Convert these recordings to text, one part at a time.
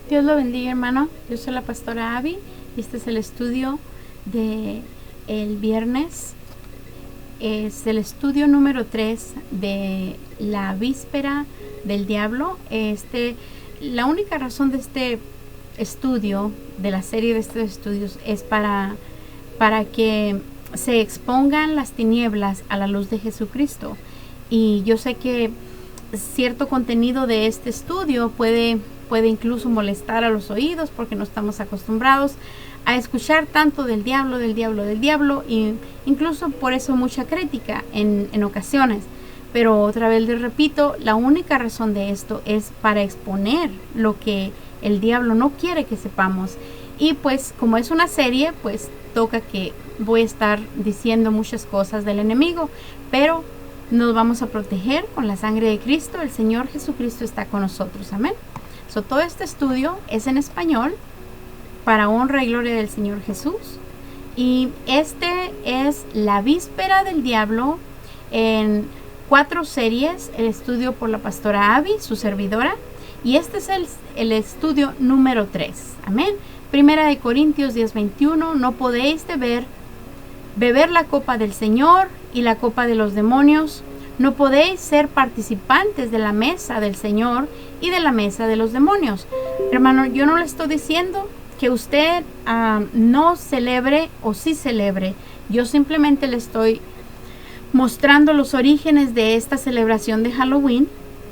Dios lo bendiga, hermano. Yo soy la pastora Abby y este es el estudio de el viernes. Es el estudio número 3 de la víspera del diablo. La única razón de este estudio, de la serie de estos estudios, es para que se expongan las tinieblas a la luz de Jesucristo. Y yo sé que cierto contenido de este estudio puede incluso molestar a los oídos porque no estamos acostumbrados a escuchar tanto del diablo, y incluso por eso mucha crítica en ocasiones. Pero otra vez les repito, la única razón de esto es para exponer lo que el diablo no quiere que sepamos. Y pues como es una serie, pues toca que voy a estar diciendo muchas cosas del enemigo, pero nos vamos a proteger con la sangre de Cristo. El Señor Jesucristo está con nosotros, amén. Todo este estudio es en español para honra y gloria del Señor Jesús. Y este es la víspera del diablo en 4 series, el estudio por la pastora Abby, su servidora. Y este es el estudio número 3, amén. Primera de Corintios 10:21, no podéis beber la copa del Señor y la copa de los demonios. No podéis ser participantes de la mesa del Señor y de la mesa de los demonios. Hermano, yo no le estoy diciendo que usted no celebre o sí celebre. Yo simplemente le estoy mostrando los orígenes de esta celebración de Halloween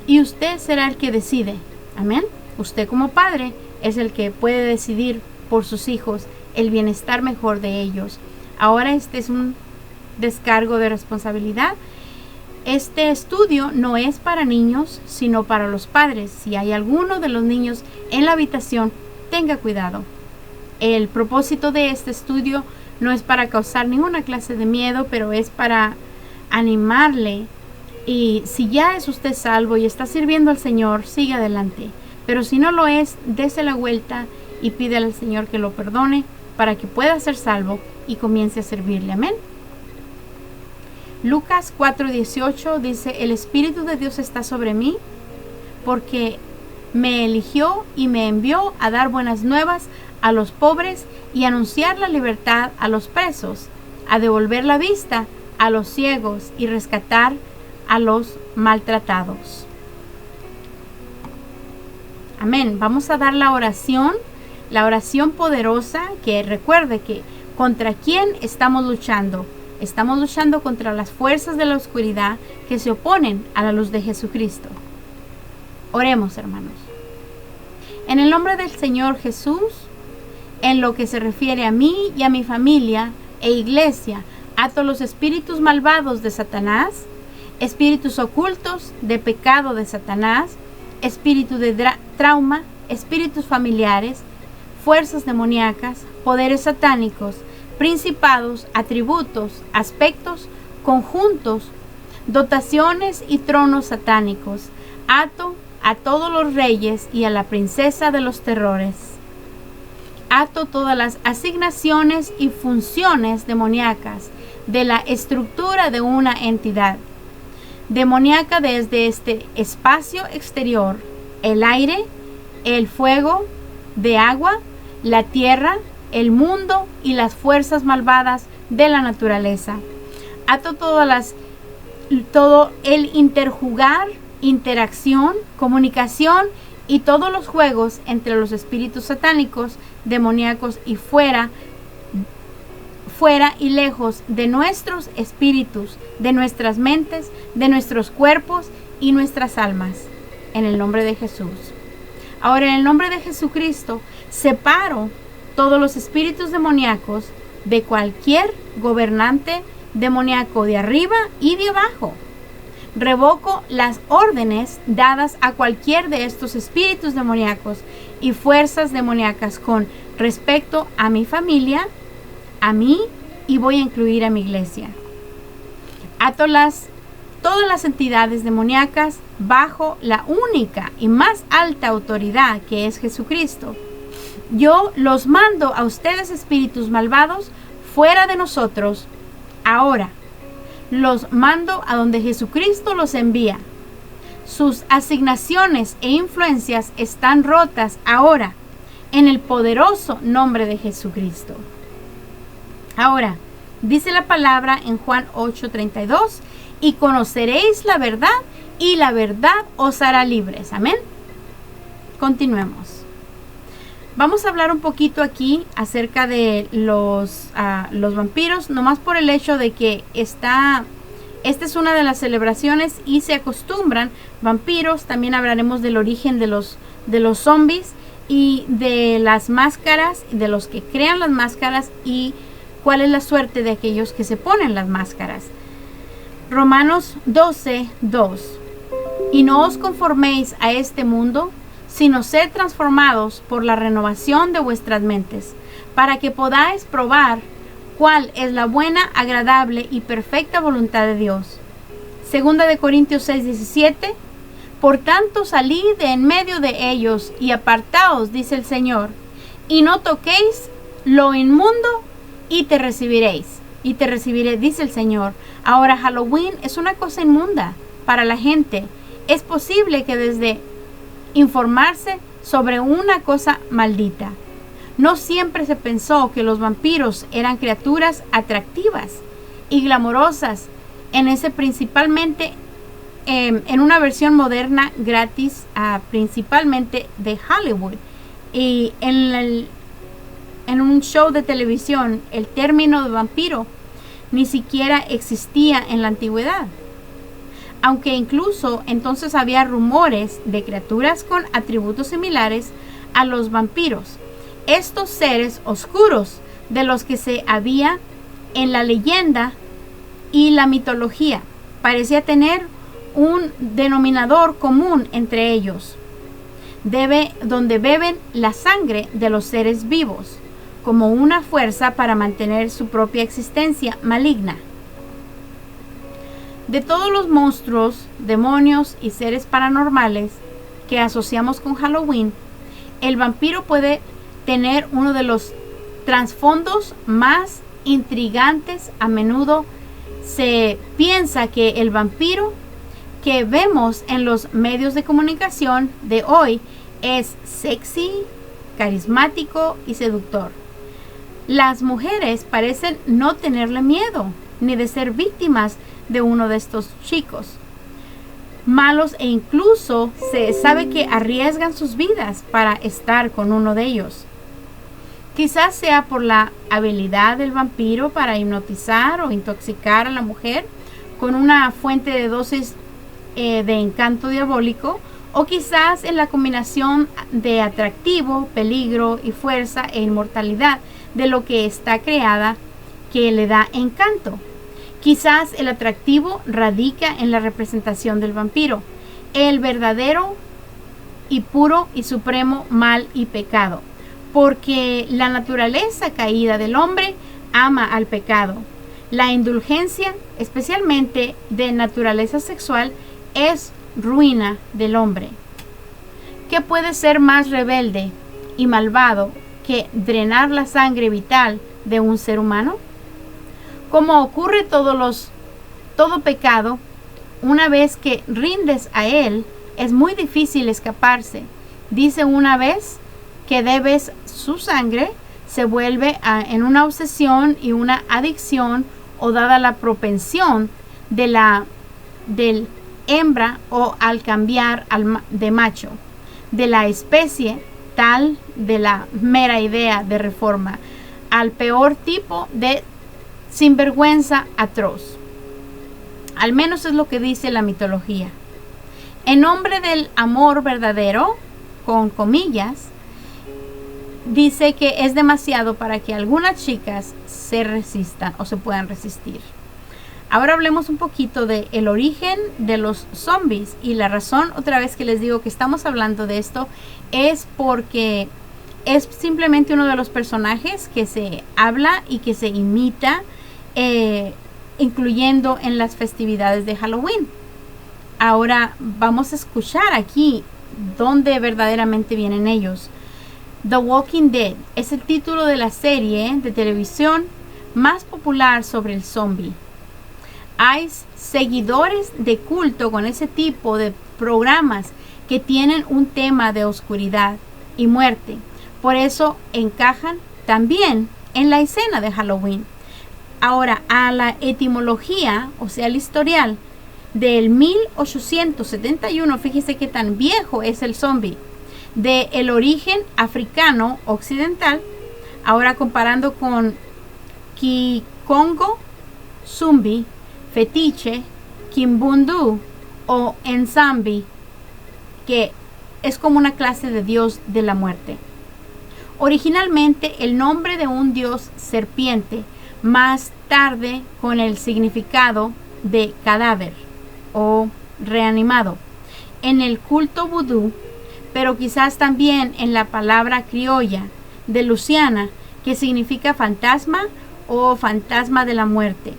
y usted será el que decide. Amén. Usted como padre es el que puede decidir por sus hijos el bienestar mejor de ellos. Ahora este es un descargo de responsabilidad. Este estudio no es para niños, sino para los padres. Si hay alguno de los niños en la habitación, tenga cuidado. El propósito de este estudio no es para causar ninguna clase de miedo, pero es para animarle. Y si ya es usted salvo y está sirviendo al Señor, siga adelante. Pero si no lo es, dese la vuelta y pídale al Señor que lo perdone para que pueda ser salvo y comience a servirle. Amén. Lucas 4:18 dice, el Espíritu de Dios está sobre mí porque me eligió y me envió a dar buenas nuevas a los pobres y anunciar la libertad a los presos, a devolver la vista a los ciegos y rescatar a los maltratados. Amén. Vamos a dar la oración poderosa, que recuerde que contra quién estamos luchando. Estamos luchando contra las fuerzas de la oscuridad que se oponen a la luz de Jesucristo. Oremos, hermanos. En el nombre del Señor Jesús, en lo que se refiere a mí y a mi familia e iglesia, ato los espíritus malvados de Satanás, espíritus ocultos de pecado de Satanás, espíritu de trauma, espíritus familiares, fuerzas demoníacas, poderes satánicos, principados, atributos, aspectos, conjuntos, dotaciones y tronos satánicos. Ato a todos los reyes y a la princesa de los terrores. Ato todas las asignaciones y funciones demoníacas de la estructura de una entidad demoníaca desde este espacio exterior, el aire, el fuego, de agua, la tierra, el mundo y las fuerzas malvadas de la naturaleza. Ato todo el interjugar, interacción, comunicación y todos los juegos entre los espíritus satánicos, demoníacos y fuera y lejos de nuestros espíritus, de nuestras mentes, de nuestros cuerpos y nuestras almas. En el nombre de Jesús. Ahora, en el nombre de Jesucristo, separo todos los espíritus demoníacos de cualquier gobernante demoníaco de arriba y de abajo. Revoco las órdenes dadas a cualquier de estos espíritus demoníacos y fuerzas demoníacas con respecto a mi familia, a mí y voy a incluir a mi iglesia. Ato todas las entidades demoníacas bajo la única y más alta autoridad que es Jesucristo. Yo los mando a ustedes, espíritus malvados, fuera de nosotros, ahora. Los mando a donde Jesucristo los envía. Sus asignaciones e influencias están rotas ahora en el poderoso nombre de Jesucristo. Ahora, dice la palabra en Juan 8:32, y conoceréis la verdad, y la verdad os hará libres. Amén. Continuemos. Vamos a hablar un poquito aquí acerca de los vampiros, nomás por el hecho de que esta es una de las celebraciones y se acostumbran vampiros. También hablaremos del origen de los zombies y de las máscaras, de los que crean las máscaras y cuál es la suerte de aquellos que se ponen las máscaras. Romanos 12:2. Y no os conforméis a este mundo, sino sed transformados por la renovación de vuestras mentes, para que podáis probar cuál es la buena, agradable y perfecta voluntad de Dios. Segunda de Corintios 6:17. Por tanto, salid de en medio de ellos y apartaos, dice el Señor, y no toquéis lo inmundo, y te recibiréis. Y te recibiré, dice el Señor. Ahora, Halloween es una cosa inmunda para la gente. Es posible que desde informarse sobre una cosa maldita. No siempre se pensó que los vampiros eran criaturas atractivas y glamorosas, principalmente en una versión moderna gratis, principalmente de Hollywood. Y en un show de televisión, el término de vampiro ni siquiera existía en la antigüedad. Aunque incluso entonces había rumores de criaturas con atributos similares a los vampiros. Estos seres oscuros de los que se había en la leyenda y la mitología parecía tener un denominador común entre ellos, donde beben la sangre de los seres vivos como una fuerza para mantener su propia existencia maligna. De todos los monstruos, demonios y seres paranormales que asociamos con Halloween, el vampiro puede tener uno de los trasfondos más intrigantes. A menudo se piensa que el vampiro que vemos en los medios de comunicación de hoy es sexy, carismático y seductor. Las mujeres parecen no tenerle miedo ni de ser víctimas de uno de estos chicos malos, e incluso se sabe que arriesgan sus vidas para estar con uno de ellos. Quizás sea por la habilidad del vampiro para hipnotizar o intoxicar a la mujer con una fuente de dosis de encanto diabólico, o quizás en la combinación de atractivo, peligro y fuerza e inmortalidad de lo que está creada que le da encanto. Quizás el atractivo radica en la representación del vampiro, el verdadero y puro y supremo mal y pecado, porque la naturaleza caída del hombre ama al pecado. La indulgencia, especialmente de naturaleza sexual, es ruina del hombre. ¿Qué puede ser más rebelde y malvado que drenar la sangre vital de un ser humano? Como ocurre todo pecado, una vez que rindes a él, es muy difícil escaparse. Dice una vez que debes su sangre, se vuelve en una obsesión y una adicción, o dada la propensión del hembra o al cambiar de macho, de la especie tal de la mera idea de reforma, al peor tipo de sinvergüenza atroz. Al menos es lo que dice la mitología. En nombre del amor verdadero, con comillas, dice que es demasiado para que algunas chicas se resistan o se puedan resistir. Ahora hablemos un poquito de el origen de los zombies, y la razón, otra vez que les digo que estamos hablando de esto, es porque es simplemente uno de los personajes que se habla y que se imita, incluyendo en las festividades de Halloween. Ahora vamos a escuchar aquí dónde verdaderamente vienen ellos. The Walking Dead es el título de la serie de televisión más popular sobre el zombie. Hay seguidores de culto con ese tipo de programas que tienen un tema de oscuridad y muerte, Por eso encajan también en la escena de Halloween. Ahora, a la etimología, o sea, el historial del 1871, fíjese que tan viejo es el zombie, de el origen africano occidental, ahora comparando con Kikongo, Zumbi, Fetiche, Kimbundu o Nzambi, que es como una clase de dios de la muerte. Originalmente el nombre de un dios serpiente, más tarde con el significado de cadáver o reanimado en el culto vudú, pero quizás también en la palabra criolla de Luciana, que significa fantasma o fantasma de la muerte.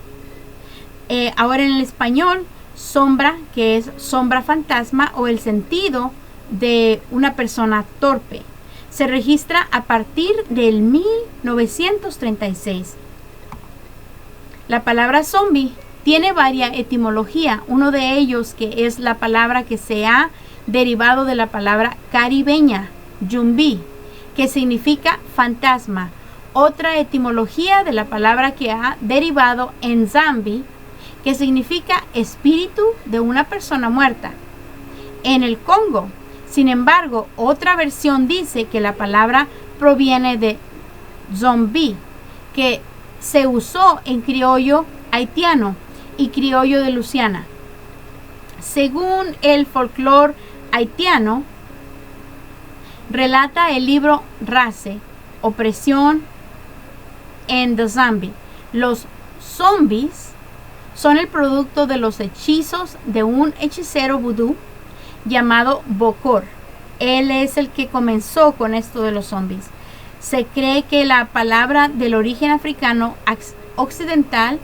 Ahora en el español, sombra, que es sombra fantasma o el sentido de una persona torpe, se registra a partir del 1936. La palabra zombie tiene varias etimologías, uno de ellos que es la palabra que se ha derivado de la palabra caribeña, yumbi, que significa fantasma. Otra etimología de la palabra que ha derivado en zambi, que significa espíritu de una persona muerta. En el Congo, sin embargo, otra versión dice que la palabra proviene de zombie, que se usó en criollo haitiano y criollo de Luciana. Según el folclore haitiano, relata el libro Race, Opresión en the Zombie. Los zombies son el producto de los hechizos de un hechicero vudú llamado Bokor. Él es el que comenzó con esto de los zombies. Se cree que la palabra del origen africano occidental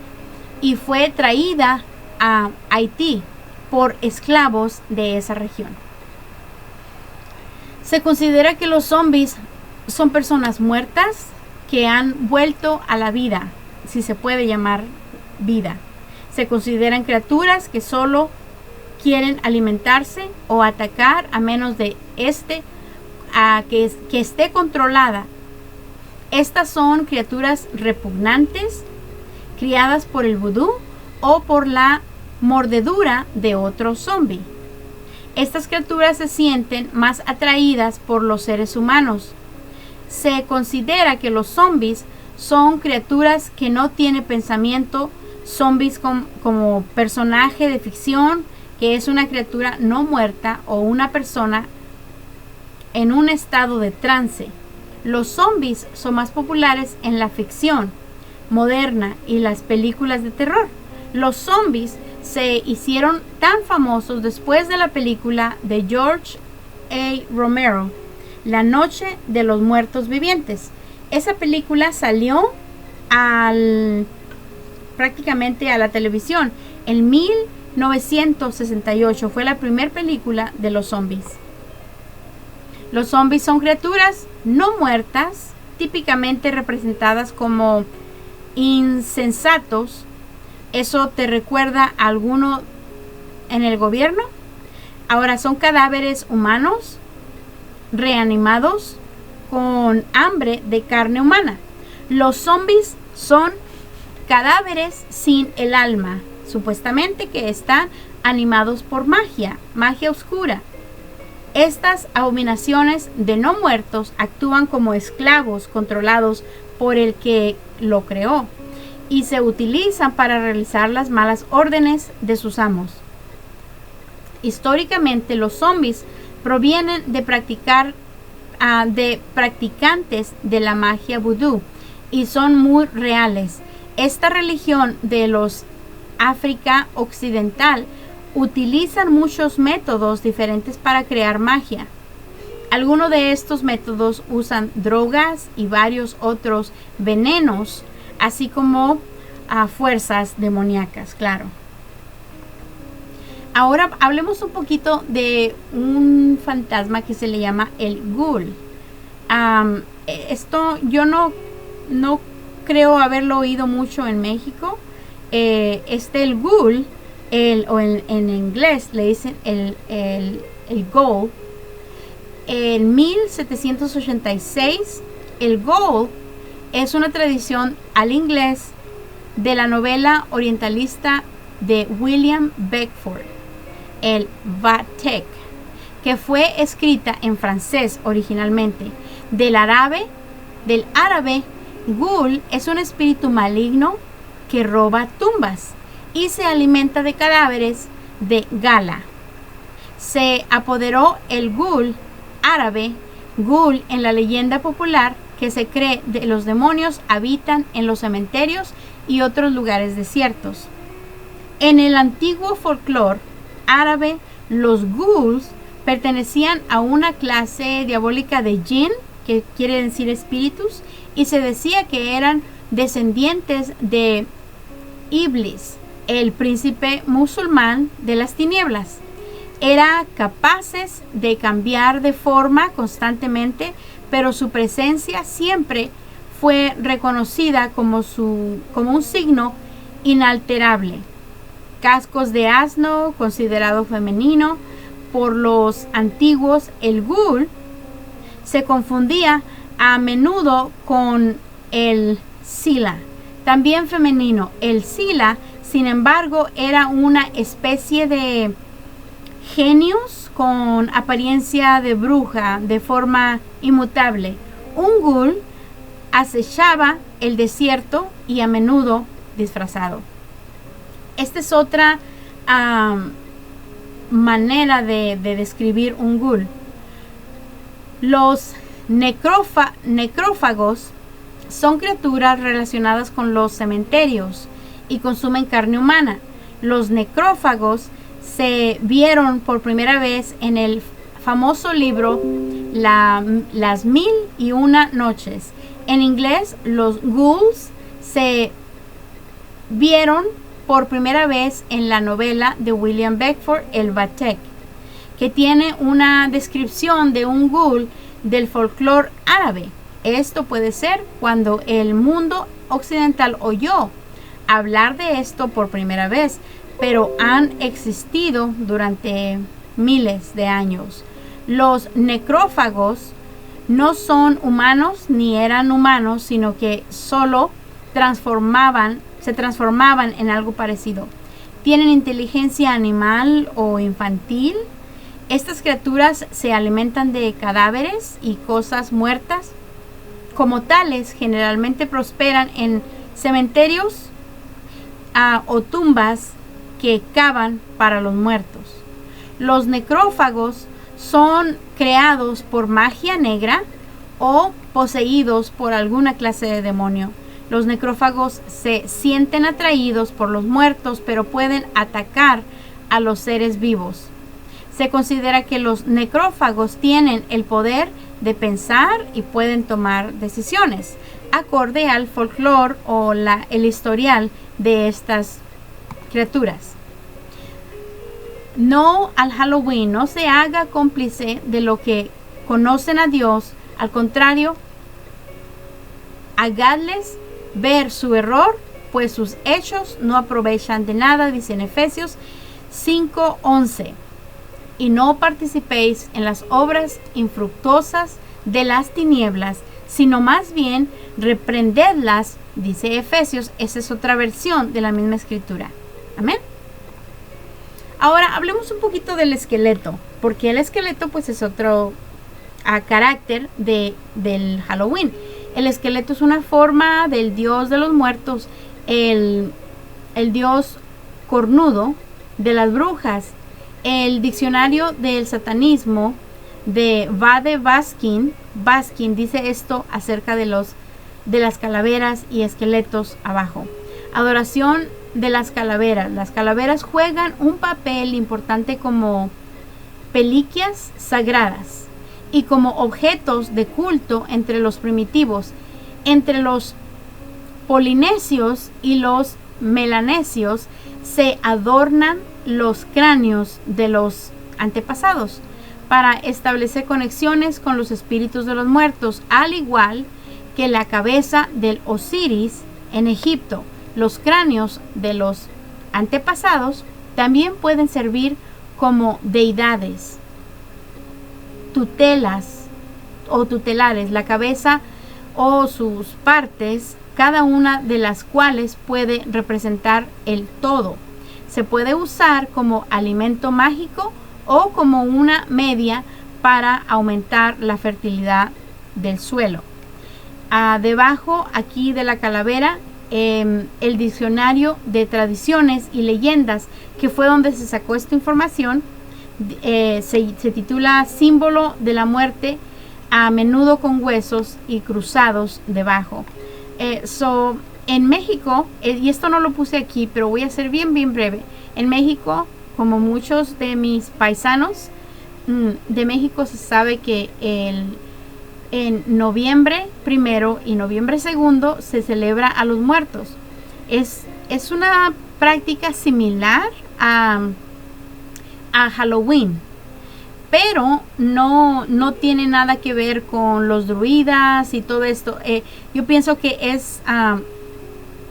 y fue traída a Haití por esclavos de esa región. Se considera que los zombies son personas muertas que han vuelto a la vida, si se puede llamar vida. Se consideran criaturas que solo quieren alimentarse o atacar a menos de que esté controlada. Estas son criaturas repugnantes, criadas por el vudú o por la mordedura de otro zombie. Estas criaturas se sienten más atraídas por los seres humanos. Se considera que los zombies son criaturas que no tienen pensamiento, zombies como personaje de ficción, que es una criatura no muerta o una persona en un estado de trance. Los zombies son más populares en la ficción moderna y las películas de terror. Los zombies se hicieron tan famosos después de la película de George A. Romero, La Noche de los Muertos Vivientes. Esa película salió prácticamente a la televisión en 1968. Fue la primera película de los zombies. Los zombies son criaturas no muertas, típicamente representadas como insensatos. ¿Eso te recuerda a alguno en el gobierno? Ahora son cadáveres humanos reanimados con hambre de carne humana. Los zombies son cadáveres sin el alma, supuestamente que están animados por magia oscura. Estas abominaciones de no muertos actúan como esclavos controlados por el que lo creó y se utilizan para realizar las malas órdenes de sus amos. Históricamente, los zombies provienen de practicantes de la magia vudú y son muy reales. Esta religión de los África Occidental utilizan muchos métodos diferentes para crear magia. Algunos de estos métodos usan drogas y varios otros venenos, así como fuerzas demoníacas, claro. Ahora hablemos un poquito de un fantasma que se le llama el ghoul. Esto yo no creo haberlo oído mucho en México. El ghoul, en inglés le dicen el ghoul, En 1786, el ghoul es una tradición al inglés de la novela orientalista de William Beckford, el Vathek, que fue escrita en francés originalmente. Del árabe, ghoul es un espíritu maligno que roba tumbas y se alimenta de cadáveres de gala. Se apoderó el ghoul árabe, ghoul en la leyenda popular, que se cree que los demonios habitan en los cementerios y otros lugares desiertos. En el antiguo folclore árabe, los ghouls pertenecían a una clase diabólica de jinn, que quiere decir espíritus, y se decía que eran descendientes de Iblis, el príncipe musulmán de las tinieblas. Eran capaces de cambiar de forma constantemente, pero su presencia siempre fue reconocida como un signo inalterable. Cascos de asno, considerado femenino por los antiguos, el ghoul se confundía a menudo con el sila, también femenino. El sila, sin embargo, era una especie de genios con apariencia de bruja, de forma inmutable. Un ghoul acechaba el desierto y a menudo disfrazado. Esta es otra manera de describir un ghoul. Los necrófagos son criaturas relacionadas con los cementerios y consumen carne humana. Los necrófagos se vieron por primera vez en el famoso libro Las 1001 noches. En inglés, los ghouls se vieron por primera vez en la novela de William Beckford, el Vathek, que tiene una descripción de un ghoul del folclore árabe. Esto puede ser cuando el mundo occidental oyó hablar de esto por primera vez, pero han existido durante miles de años. Los necrófagos no son humanos ni eran humanos, sino que solo se transformaban en algo parecido. Tienen inteligencia animal o infantil. Estas criaturas se alimentan de cadáveres y cosas muertas. Como tales, generalmente prosperan en cementerios o tumbas que cavan para los muertos. Los necrófagos son creados por magia negra o poseídos por alguna clase de demonio. Los necrófagos se sienten atraídos por los muertos, pero pueden atacar a los seres vivos. Se considera que los necrófagos tienen el poder de pensar y pueden tomar decisiones, acorde al folclore o el historial de estas criaturas. No al Halloween, no se haga cómplice de lo que conocen a Dios. Al contrario, hagadles ver su error, pues sus hechos no aprovechan de nada, dice en Efesios 5:11. Y no participéis en las obras infructuosas de las tinieblas, sino más bien reprendedlas, dice Efesios. Esa es otra versión de la misma escritura. Amén. Ahora hablemos un poquito del esqueleto, porque el esqueleto pues es otro carácter del Halloween. El esqueleto es una forma del dios de los muertos, el dios cornudo de las brujas. El diccionario del satanismo de Vade Baskin dice esto acerca de las calaveras y esqueletos abajo. Adoración de las calaveras. Las calaveras juegan un papel importante como reliquias sagradas y como objetos de culto entre los primitivos. Entre los polinesios y los melanesios se adornan los cráneos de los antepasados para establecer conexiones con los espíritus de los muertos, al igual que la cabeza del Osiris en Egipto. Los cráneos de los antepasados también pueden servir como deidades. tutelas o tutelares, la cabeza o sus partes, cada una de las cuales puede representar el todo. Se puede usar como alimento mágico o como una media para aumentar la fertilidad del suelo. Debajo aquí de la calavera, el diccionario de tradiciones y leyendas, que fue donde se sacó esta información, se titula Símbolo de la muerte, a menudo con huesos y cruzados debajo. En México, y esto no lo puse aquí, pero voy a ser bien breve. En México, como muchos de mis paisanos de México, se sabe que en noviembre 1 y noviembre 2 se celebra a los muertos. Es una práctica similar a Halloween, pero no tiene nada que ver con los druidas y todo esto. Yo pienso que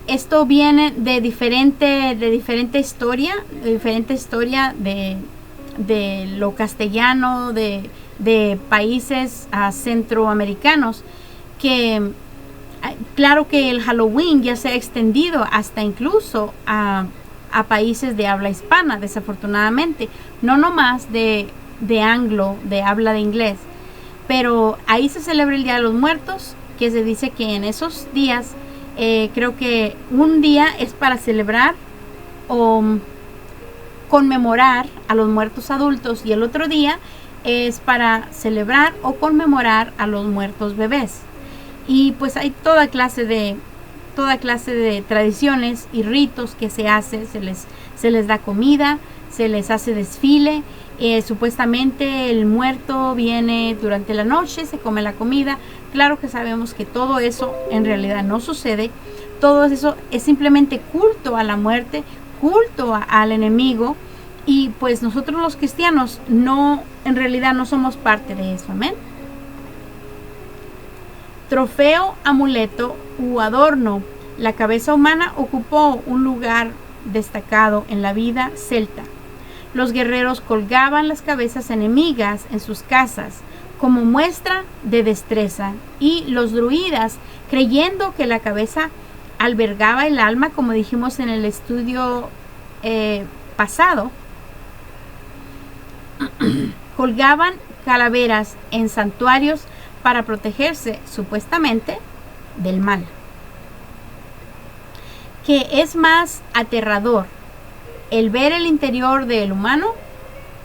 esto viene de diferente historia de lo castellano, de países centroamericanos, que claro que el Halloween ya se ha extendido hasta incluso a países de habla hispana, desafortunadamente, no nomás de anglo, de habla de inglés, pero ahí se celebra el Día de los Muertos, que se dice que en esos días, creo que un día es para celebrar o conmemorar a los muertos adultos y el otro día es para celebrar o conmemorar a los muertos bebés. Y pues hay toda clase de tradiciones y ritos que se hace. Se les da comida, se les hace desfile. Supuestamente el muerto viene durante la noche, se come la comida. Claro que sabemos que todo eso en realidad no sucede. Todo eso es simplemente culto a la muerte, culto al enemigo, y pues nosotros los cristianos en realidad no somos parte de eso. Amén. Trofeo, amuleto u adorno. La cabeza humana ocupó un lugar destacado en la vida celta. Los guerreros colgaban las cabezas enemigas en sus casas como muestra de destreza, y los druidas, creyendo que la cabeza albergaba el alma, como dijimos en el estudio pasado, colgaban calaveras en santuarios para protegerse supuestamente del mal. ¿Qué es más aterrador? ¿El ver el interior del humano?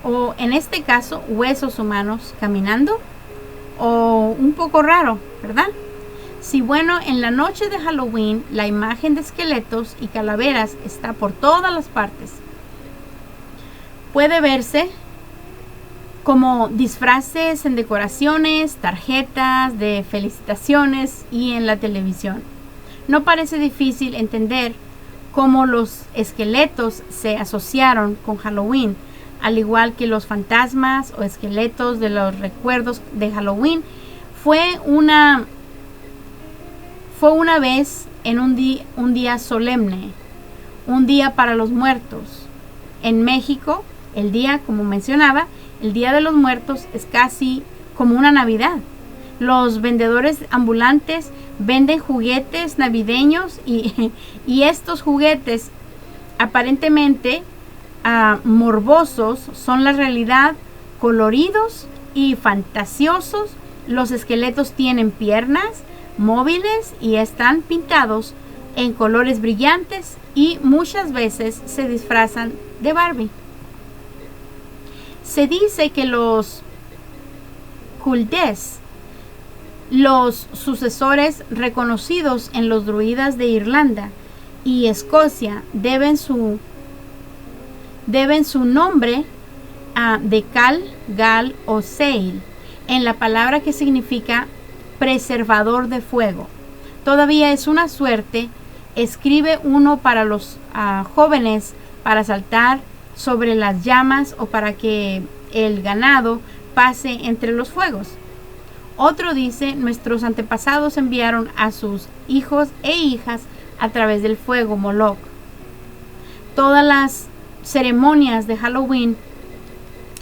O en este caso, huesos humanos caminando. O un poco raro, ¿verdad? Si bueno, en la noche de Halloween la imagen de esqueletos y calaveras está por todas las partes. Puede verse como disfraces en decoraciones, tarjetas de felicitaciones y en la televisión. No parece difícil entender cómo los esqueletos se asociaron con Halloween, al igual que los fantasmas o esqueletos de los recuerdos de Halloween. Fue una vez en un día solemne, un día para los muertos. En México, el día, como mencionaba, el Día de los Muertos es casi como una Navidad. Los vendedores ambulantes venden juguetes navideños y estos juguetes aparentemente morbosos son la realidad, coloridos y fantasiosos. Los esqueletos tienen piernas móviles y están pintados en colores brillantes y muchas veces se disfrazan de Barbie. Se dice que los Culdes, los sucesores reconocidos en los druidas de Irlanda y Escocia, deben su nombre de Cal, Gal o Seil, en la palabra que significa preservador de fuego. Todavía es una suerte. Escribe uno para los jóvenes para saltar sobre las llamas o para que el ganado pase entre los fuegos. Otro dice: nuestros antepasados enviaron a sus hijos e hijas a través del fuego Moloch. Todas las ceremonias de Halloween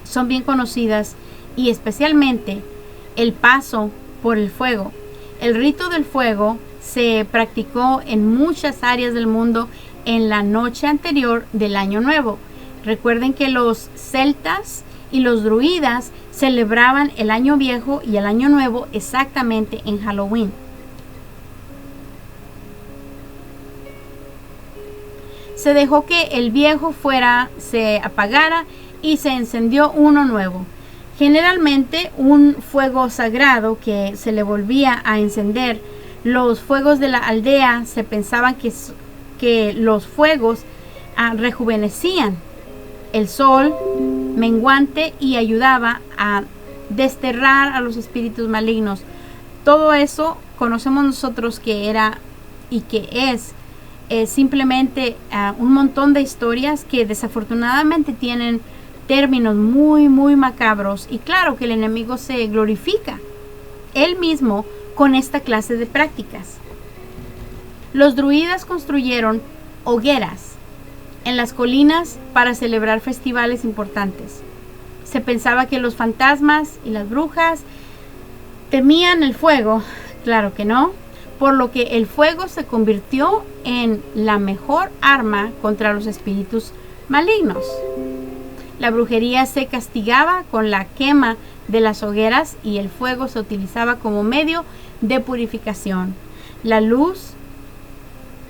son bien conocidas y especialmente el paso por el fuego. El rito del fuego se practicó en muchas áreas del mundo en la noche anterior del Año Nuevo. Recuerden que los celtas y los druidas celebraban el Año Viejo y el Año Nuevo exactamente en Halloween. Se dejó que el viejo se apagara y se encendió uno nuevo. Generalmente un fuego sagrado que se le volvía a encender. Los fuegos de la aldea se pensaban que los fuegos rejuvenecían el sol menguante y ayudaba a desterrar a los espíritus malignos. Todo eso conocemos nosotros que era y que es simplemente un montón de historias que desafortunadamente tienen términos muy macabros, y claro que el enemigo se glorifica él mismo con esta clase de prácticas. Los druidas construyeron hogueras en las colinas para celebrar festivales importantes. Se pensaba que los fantasmas y las brujas temían el fuego. Claro que no, por lo que el fuego se convirtió en la mejor arma contra los espíritus malignos. La brujería se castigaba con la quema de las hogueras y el fuego se utilizaba como medio de purificación. La luz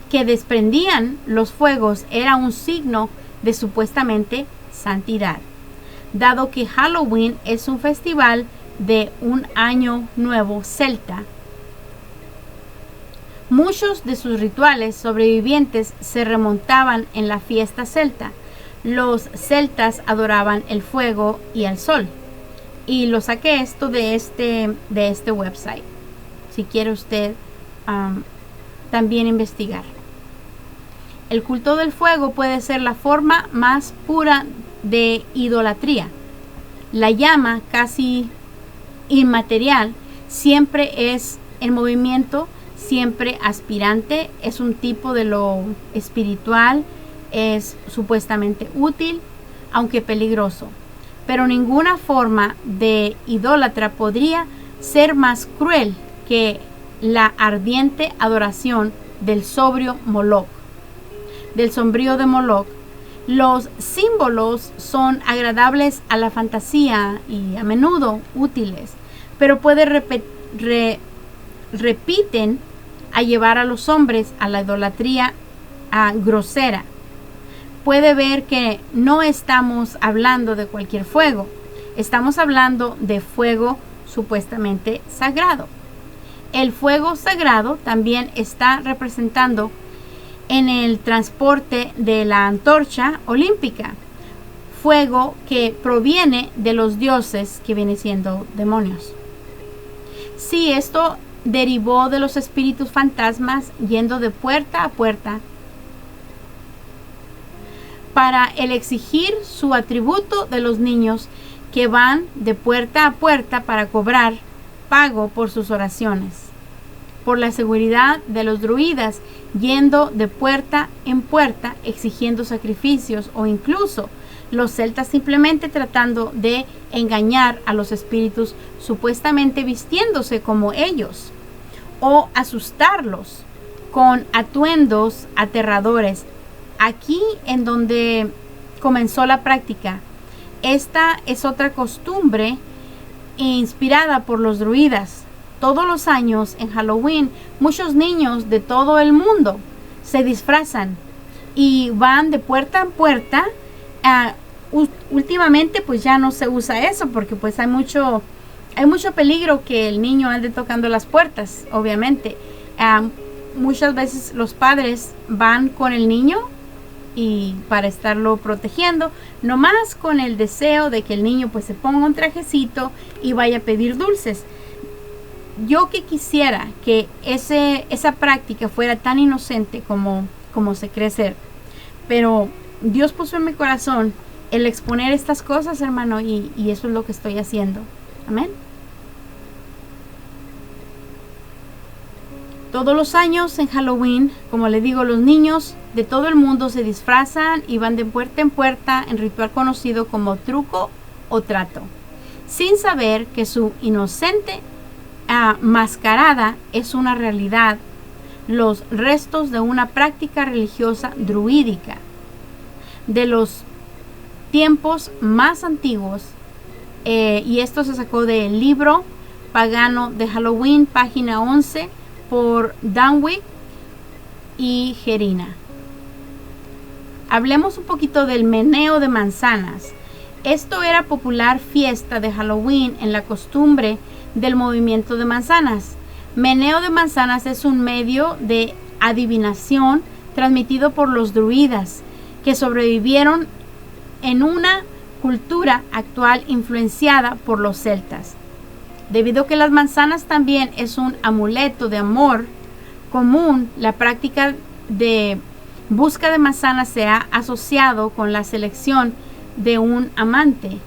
que desprendían los fuegos era un signo de supuestamente santidad. Dado que Halloween es un festival de un año nuevo celta, muchos de sus rituales sobrevivientes se remontaban en la fiesta celta. Los celtas adoraban el fuego y al sol. Y lo saqué esto de este website, si quiere usted también investigar. El culto del fuego puede ser la forma más pura de idolatría. La llama, casi inmaterial, siempre es en movimiento, siempre aspirante, es un tipo de lo espiritual, es supuestamente útil, aunque peligroso. Pero ninguna forma de idólatra podría ser más cruel que la ardiente adoración del sombrío de Moloch. Los símbolos son agradables a la fantasía y a menudo útiles, pero repiten a llevar a los hombres a la idolatría grosera. Puede ver que no estamos hablando de cualquier fuego, estamos hablando de fuego supuestamente sagrado. El fuego sagrado también está representando en el transporte de la antorcha olímpica, fuego que proviene de los dioses, que viene siendo demonios. Sí, esto derivó de los espíritus fantasmas yendo de puerta a puerta para el exigir su atributo de los niños que van de puerta a puerta para cobrar pago por sus oraciones. Por la seguridad de los druidas yendo de puerta en puerta exigiendo sacrificios, o incluso los celtas simplemente tratando de engañar a los espíritus supuestamente vistiéndose como ellos, o asustarlos con atuendos aterradores. Aquí en donde comenzó la práctica. Esta es otra costumbre inspirada por los druidas. Todos los años en Halloween, muchos niños de todo el mundo se disfrazan y van de puerta en puerta. Últimamente pues ya no se usa eso porque pues hay mucho peligro que el niño ande tocando las puertas, obviamente. Muchas veces los padres van con el niño y para estarlo protegiendo, nomás con el deseo de que el niño pues se ponga un trajecito y vaya a pedir dulces. Yo que quisiera que esa práctica fuera tan inocente como se cree ser, pero Dios puso en mi corazón el exponer estas cosas, hermano, y eso es lo que estoy haciendo. Amén. Todos los años en Halloween, como le digo, los niños de todo el mundo se disfrazan y van de puerta en puerta en ritual conocido como truco o trato. sin saber que su inocente mascarada es una realidad, los restos de una práctica religiosa druídica de los tiempos más antiguos, y esto se sacó del libro pagano de Halloween, página 11, por Dunwich y Gerina. Hablemos un poquito del meneo de manzanas. Esto era popular fiesta de Halloween en la costumbre del movimiento de manzanas. Meneo de manzanas es un medio de adivinación transmitido por los druidas que sobrevivieron en una cultura actual influenciada por los celtas. Debido a que las manzanas también es un amuleto de amor común, la práctica de busca de manzanas se ha asociado con la selección de un amante.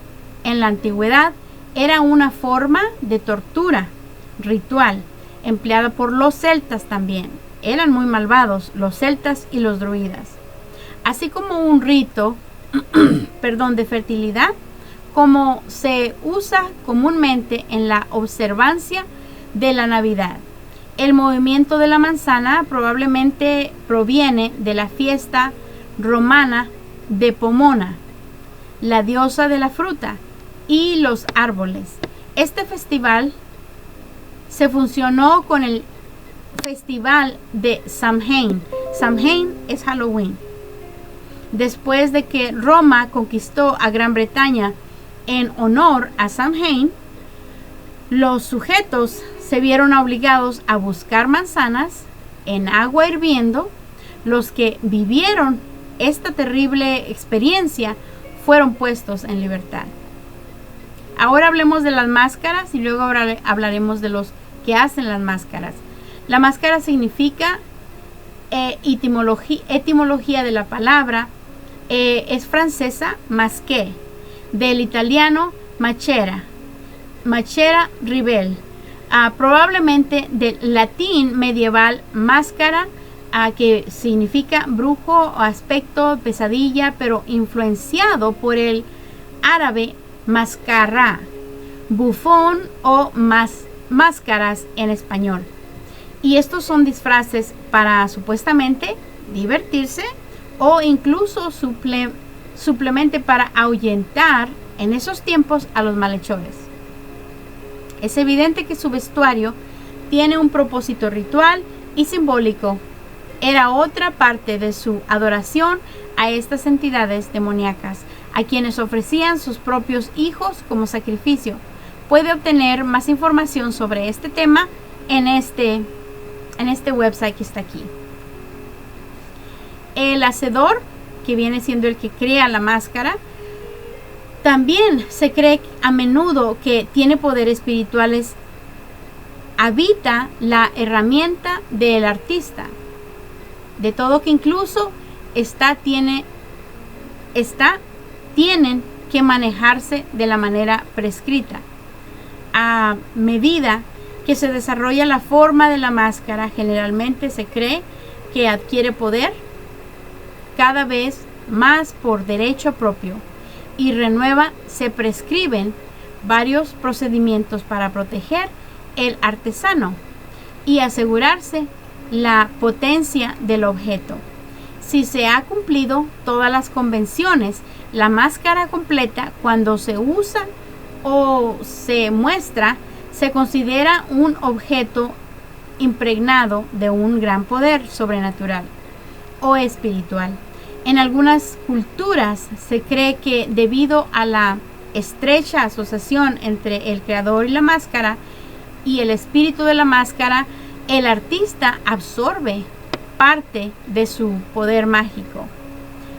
En la antigüedad era una forma de tortura ritual empleada por los celtas también. Eran muy malvados los celtas y los druidas. Así como un rito de fertilidad, como se usa comúnmente en la observancia de la Navidad. El movimiento de la manzana probablemente proviene de la fiesta romana de Pomona, la diosa de la fruta y los árboles. Este festival se fusionó con el festival de Samhain. Samhain es Halloween. Después de que Roma conquistó a Gran Bretaña en honor a Samhain, los sujetos se vieron obligados a buscar manzanas en agua hirviendo. Los que vivieron esta terrible experiencia fueron puestos en libertad. Ahora hablemos de las máscaras y luego hablaremos de los que hacen las máscaras. La máscara significa etimología de la palabra, es francesa masqué, del italiano machera ribel, probablemente del latín medieval máscara, que significa brujo o aspecto, pesadilla, pero influenciado por el árabe mascará, bufón o máscaras en español. Y estos son disfraces para supuestamente divertirse o incluso suplemente para ahuyentar en esos tiempos a los malhechores. Es evidente que su vestuario tiene un propósito ritual y simbólico. Era otra parte de su adoración a estas entidades demoníacas, a quienes ofrecían sus propios hijos como sacrificio. Puede obtener más información sobre este tema en este website que está aquí. El hacedor, que viene siendo el que crea la máscara, también se cree a menudo que tiene poderes espirituales. Habita la herramienta del artista, de todo que incluso tienen que manejarse de la manera prescrita. A medida que se desarrolla la forma de la máscara, generalmente se cree que adquiere poder cada vez más por derecho propio y se prescriben varios procedimientos para proteger el artesano y asegurarse la potencia del objeto. Si se ha cumplido todas las convenciones, la máscara completa, cuando se usa o se muestra, se considera un objeto impregnado de un gran poder sobrenatural o espiritual. En algunas culturas se cree que debido a la estrecha asociación entre el creador y la máscara y el espíritu de la máscara, el artista absorbe parte de su poder mágico.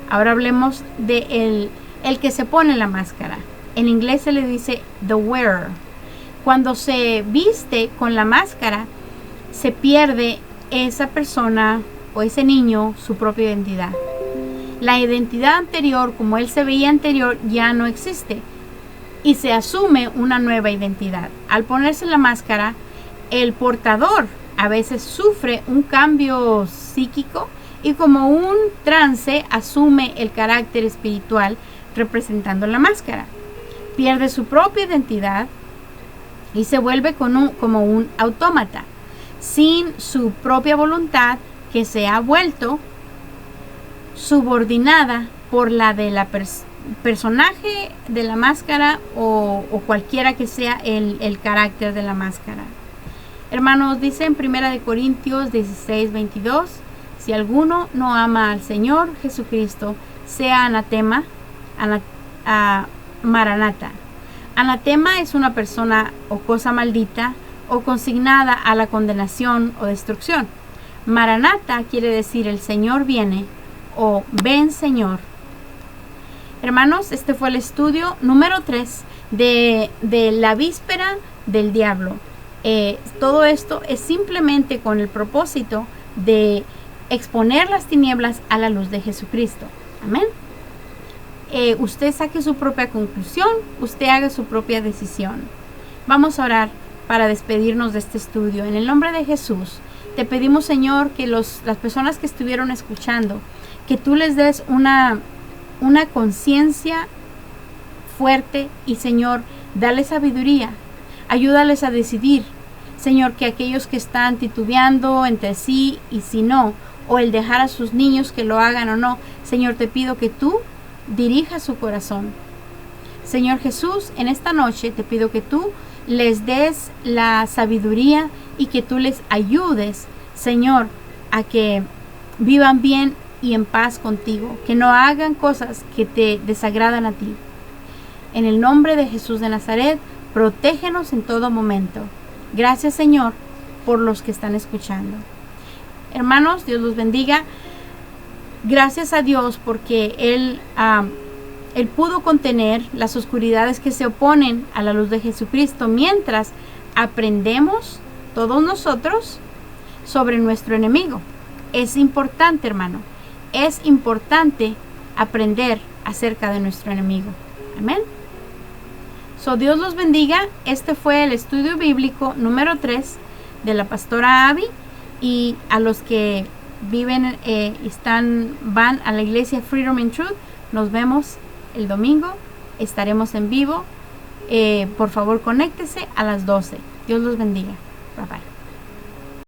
Ahora hablemos de el que se pone la máscara. En inglés se le dice the wearer. Cuando se viste con la máscara, se pierde esa persona o ese niño su propia identidad. La identidad anterior, como él se veía anterior, ya no existe y se asume una nueva identidad. Al ponerse la máscara, el portador a veces sufre un cambio psíquico y como un trance asume el carácter espiritual representando la máscara. pierde su propia identidad y se vuelve como un autómata, sin su propia voluntad, que se ha vuelto subordinada por la de la personaje de la máscara o cualquiera que sea el carácter de la máscara. Hermanos, dice en 1 Corintios 16:22, si alguno no ama al Señor Jesucristo, sea anatema, maranata. Anatema es una persona o cosa maldita o consignada a la condenación o destrucción. Maranata quiere decir el Señor viene o ven Señor. Hermanos, este fue el estudio número 3 de la víspera del diablo. Todo esto es simplemente con el propósito de exponer las tinieblas a la luz de Jesucristo. Amén. Usted saque su propia conclusión, usted haga su propia decisión. Vamos a orar para despedirnos de este estudio. En el nombre de Jesús, te pedimos, Señor, que las personas que estuvieron escuchando, que tú les des una conciencia fuerte y, Señor, dale sabiduría. Ayúdales a decidir, Señor, que aquellos que están titubeando entre sí y si no, o el dejar a sus niños que lo hagan o no, Señor, te pido que tú dirijas su corazón. Señor Jesús, en esta noche te pido que tú les des la sabiduría y que tú les ayudes, Señor, a que vivan bien y en paz contigo, que no hagan cosas que te desagradan a ti. En el nombre de Jesús de Nazaret, protégenos en todo momento. Gracias, Señor, por los que están escuchando. Hermanos, Dios los bendiga. Gracias a Dios porque Él pudo contener las oscuridades que se oponen a la luz de Jesucristo mientras aprendemos todos nosotros sobre nuestro enemigo. Es importante, hermano, es importante aprender acerca de nuestro enemigo. Amén. Dios los bendiga. Este fue el estudio bíblico número 3 de la pastora Abby, y a los que viven van a la iglesia Freedom in Truth, nos vemos el domingo, estaremos en vivo. Por favor, conéctese a las 12. Dios los bendiga. Bye bye.